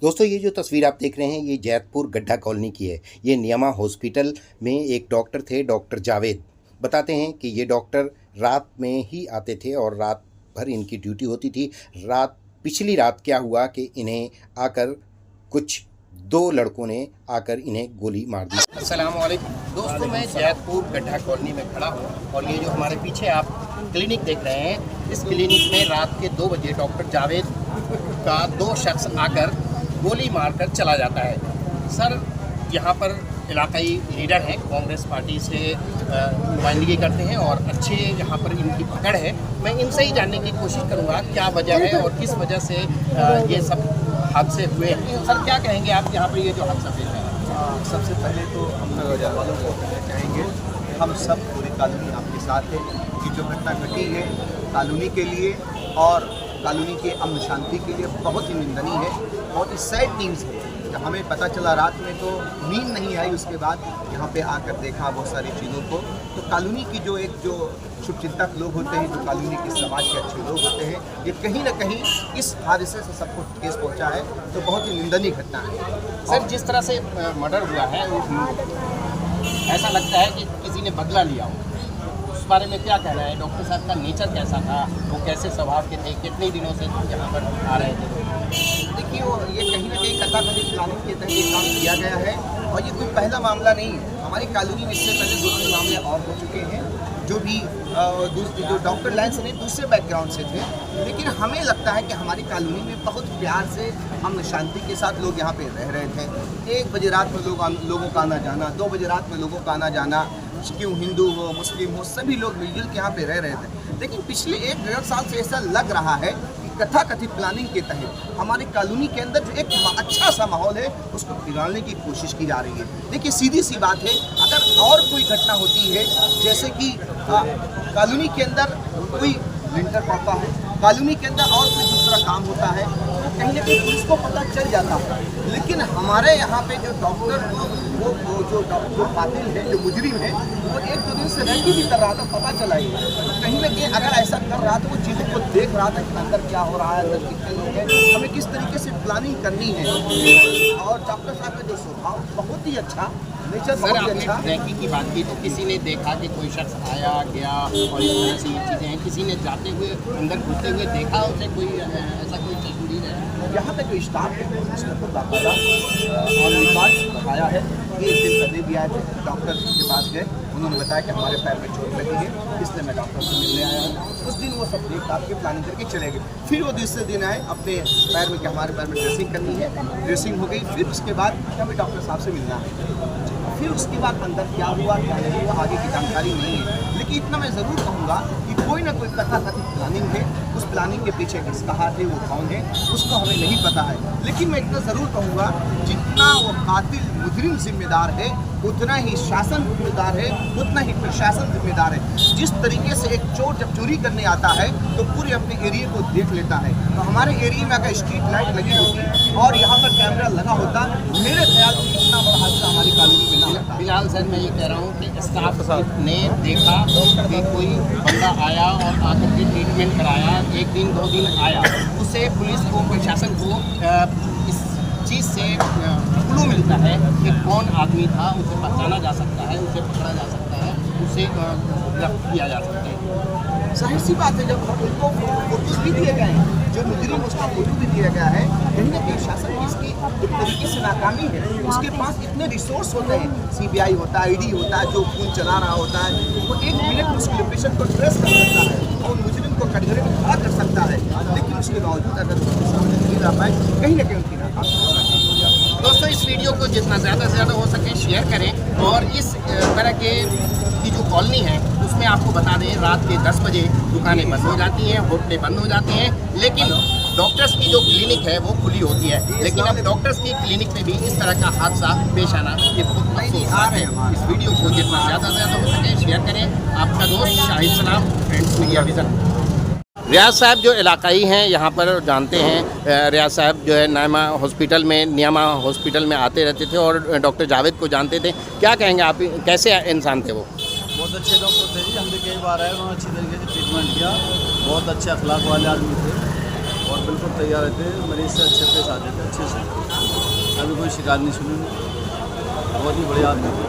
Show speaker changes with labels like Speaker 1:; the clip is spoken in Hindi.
Speaker 1: दोस्तों, ये जो तस्वीर आप देख रहे हैं ये जैतपुर गड्ढा कॉलोनी की है। ये नियमा हॉस्पिटल में एक डॉक्टर थे, डॉक्टर जावेद। बताते हैं कि ये डॉक्टर रात में ही आते थे और रात भर इनकी ड्यूटी होती थी। पिछली रात क्या हुआ कि इन्हें आकर कुछ दो लड़कों ने आकर इन्हें गोली मार दी। अस्सलाम वालेकुम दोस्तों, मैं जैतपुर गड्ढा कॉलोनी में खड़ा हूँ और ये जो हमारे पीछे आप क्लिनिक देख रहे हैं, इस क्लिनिक में रात के 2 बजे डॉक्टर जावेद का 2 शख्स आकर गोली मारकर चला जाता है। सर, यहाँ पर इलाकाई लीडर हैं, कांग्रेस पार्टी से नुमाइंदगी करते हैं और अच्छे यहाँ पर इनकी पकड़ है। मैं इनसे ही जानने की कोशिश करूँगा क्या वजह है और किस वजह से ये सब हादसे हुए हैं। सर, क्या कहेंगे आप यहाँ पर ये जो हादसा पेश है?
Speaker 2: सबसे पहले तो हम नौजवान वालों को कहना चाहेंगे कि हम सब पूरी कॉलोनी आपके साथ है कि जो घटना घटी है कॉलोनी के लिए और कॉलोनी के अमन शांति के लिए बहुत ही निंदनीय है, बहुत ही सैड न्यूज़ है। जब हमें पता चला रात में तो नींद नहीं आई, उसके बाद यहाँ पे आकर देखा बहुत सारी चीज़ों को। तो कॉलोनी की जो शुभचिंतक लोग होते हैं, जो कॉलोनी के समाज के अच्छे लोग होते हैं, ये कहीं ना कहीं इस हादसे से सबको ठेस पहुँचा है, तो बहुत ही निंदनीय घटना है।
Speaker 1: सर, जिस तरह से मर्डर हुआ है ऐसा लगता है कि किसी ने बदला लिया हो, उस बारे में क्या कहना है? डॉक्टर साहब का नेचर कैसा था, वो कैसे स्वभाव के थे, कितने दिनों से यहाँ पर आ रहे थे?
Speaker 2: देखिए, ये कहीं ना कहीं कथाकथित प्लानिंग के तहत ये काम किया गया है और ये कोई पहला मामला नहीं है। हमारी कॉलोनी में इससे पहले 2-3 मामले और हो चुके हैं, जो भी जो डॉक्टर लाइन से नहीं दूसरे बैकग्राउंड से थे। लेकिन हमें लगता है कि हमारी कॉलोनी में बहुत प्यार से अमन शांति के साथ लोग यहाँ पे रह रहे थे। 1 बजे रात में लोगों का आना जाना, 2 बजे रात में लोगों का आना जाना, क्यों हिंदू हो मुस्लिम हो सभी लोग मिलजुल के यहाँ पे रह रहे थे। लेकिन पिछले 1-1.5 साल से ऐसा लग रहा है कि कथाकथित प्लानिंग के तहत हमारी कॉलोनी के अंदर जो एक अच्छा सा माहौल है उसको बिगाड़ने की कोशिश की जा रही है। देखिए, सीधी सी बात है, अगर और कोई घटना होती है जैसे कि कॉलोनी के अंदर कोई लिंटर पड़ता है, कॉलोनी के अंदर और कोई दूसरा काम होता है, तो कहीं ना कहीं पुलिस को पता चल जाता है। लेकिन हमारे यहाँ पे जो डॉक्टर जो कातिल है, जो मुजरिम है, वो 1-2 दिन से रैली भी कर रहा था, पता चला ही। तो कहीं ना कहीं अगर ऐसा कर रहा था, वो चीज़ों को देख रहा था कि अंदर क्या हो रहा है, अंदर कितने लोग हैं, हमें किस तरीके से प्लानिंग करनी है। और डॉक्टर साहब का जो स्वभाव बहुत ही अच्छा, नेचर बहुत ही अच्छा।
Speaker 1: रैकी की बात की तो किसी ने देखा कि कोई शख्स आया गया और इस तरह से ये चीज़ें हैं, किसी ने जाते हुए अंदर घुसते हुए देखा उसे, कोई ऐसा कोई तस्वीर है?
Speaker 2: यहाँ तक जो स्टाफ है उसने खुद बाकायदा ऑन रिकॉर्ड बताया है कि 1 दिन पहले भी आए थे, डॉक्टर के पास गए, उन्होंने बताया कि हमारे पैर में चोट लगी है, इसलिए मैं डॉक्टर से मिलने आया हूँ। उस दिन वो सब देख दाख के प्लानिंग करके चले गए। फिर वो दूसरे दिन आए अपने पैर में कि हमारे पैर में ड्रेसिंग करनी है, ड्रेसिंग हो गई। फिर उसके बाद हमें डॉक्टर साहब से मिलना है। फिर उसके बाद अंदर क्या हुआ क्या नहीं हुआ आगे की जानकारी नहीं है। लेकिन इतना मैं ज़रूर कहूँगा कि कोई ना कोई कथाकथित प्लानिंग है, उस प्लानिंग के पीछे किसका हाथ है, वो कौन है, उसको हमें नहीं पता है। लेकिन मैं इतना ज़रूर कहूँगा, जितना वो कातिल मुजरिम जिम्मेदार है, उतना ही शासन जिम्मेदार है, उतना ही प्रशासन जिम्मेदार है। जिस तरीके से एक चोर जब चोरी करने आता है तो पूरे अपने एरिया को देख लेता है। तो हमारे एरिया में अगर स्ट्रीट लाइट लगी होती और यहाँ पर कैमरा लगा होता, मेरे ख्याल से इतना बड़ा हादसा हमारी कॉलोनी में ना होता।
Speaker 1: फिलहाल सर, मैं ये कह रहा हूँ कि स्टाफ ने देखा कि कोई बंदा आया और आकर के ट्रीटमेंट कराया, 1 दिन 2 दिन आया, उससे पुलिस को, प्रशासन को इस चीज़ से क्लू मिलता है कि कौन आदमी था, उसे पहचाना जा सकता है, उसे पकड़ा जा सकता है, उसे गिरफ्त किया जा सकता है।
Speaker 2: जाहिर सी बात है, जब उनको फोटोज भी दिए गए हैं, जो मुजरिम उसका फोटो भी दिया गया है, कहीं ना कहीं शासन की इसकी एक तरीके से नाकामी है। उसके पास इतने रिसोर्स होते हैं, CBI होता है, ED होता है, जो खून चला रहा होता है, वो 1 मिनट में उसकी लोकेशन को ट्रेस कर सकता है और मुजरिम को कटघरे में खड़ा कर सकता है। लेकिन उसके बावजूद अगर उसके सामने नहीं ला पाए, कहीं ना कहीं उनकी नाकामी होना चाहिए।
Speaker 1: दोस्तों, इस वीडियो को जितना ज़्यादा से ज़्यादा हो सके शेयर करें और इस तरह की जो कॉलोनी है उसमें आपको बता दें, रात के 10 बजे दुकानें बंद हो जाती हैं, होटलें बंद हो जाती हैं, लेकिन डॉक्टर्स की जो क्लिनिक है वो खुली होती है। लेकिन अब डॉक्टर्स की क्लिनिक में भी इस तरह का हादसा पेश आना ये बहुत अफसोसनाक है। इस वीडियो को जितना ज़्यादा से ज़्यादा हो सके शेयर करें। आपका दोस्त शाहिद सलाम, फ्रेंड्स मीडिया विज़न। रियाज साहब जो इलाकाई हैं यहाँ पर जानते हैं, रियाज साहब जो है नियमा हॉस्पिटल में आते रहते थे और डॉक्टर जावेद को जानते थे। क्या कहेंगे आप, कैसे इंसान थे वो?
Speaker 3: बहुत अच्छे डॉक्टर थे जी, हम भी कई बार आए, उन्होंने अच्छी तरीके से ट्रीटमेंट किया, बहुत अच्छे अखलाक वाले आदमी थे। और बिल्कुल तैयार रहते थे, मरीज से अच्छे पेश आते थे, अच्छे से। अभी कोई शिकायत नहीं सुनी, बहुत ही बढ़िया आदमी थे।